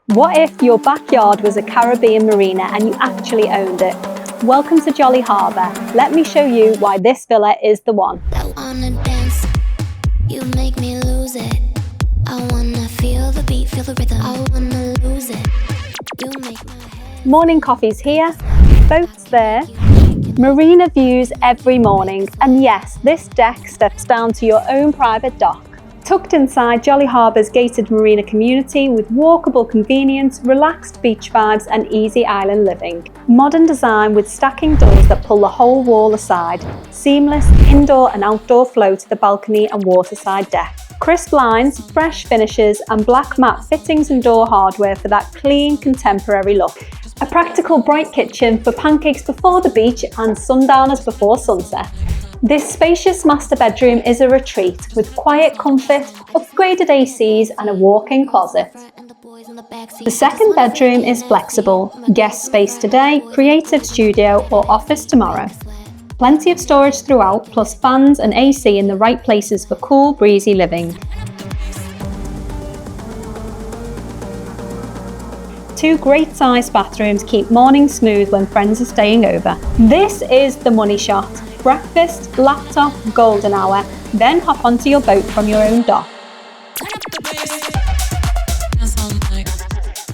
What if your backyard was a Caribbean marina and you actually owned it? Welcome to Jolly Harbour. Let me show you why this villa is the one. I wanna dance, you make me lose it. I wanna feel the beat, feel the rhythm. I wanna lose it. You make my head. Morning coffee's here, boats there, marina views every morning, and yes, this deck steps down to your own private dock. Tucked inside Jolly Harbour's gated marina community with walkable convenience, relaxed beach vibes and easy island living. Modern design with stacking doors that pull the whole wall aside. Seamless indoor and outdoor flow to the balcony and waterside deck. Crisp lines, fresh finishes and black matte fittings and door hardware for that clean, contemporary look. A practical bright kitchen for pancakes before the beach and sundowners before sunset. This spacious master bedroom is a retreat with quiet comfort, upgraded ACs and a walk-in closet. The second bedroom is flexible, guest space today, creative studio or office tomorrow. Plenty of storage throughout, plus fans and AC in the right places for cool, breezy living. Two great-sized bathrooms keep mornings smooth when friends are staying over. This is the money shot. Breakfast, laptop, golden hour, then hop onto your boat from your own dock.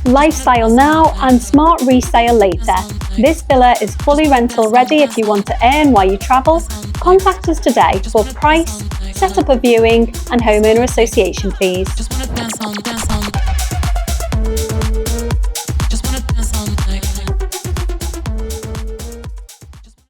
Lifestyle now and smart resale later. This villa is fully rental ready if you want to earn while you travel. Contact us today for price, set up a viewing and homeowner association fees.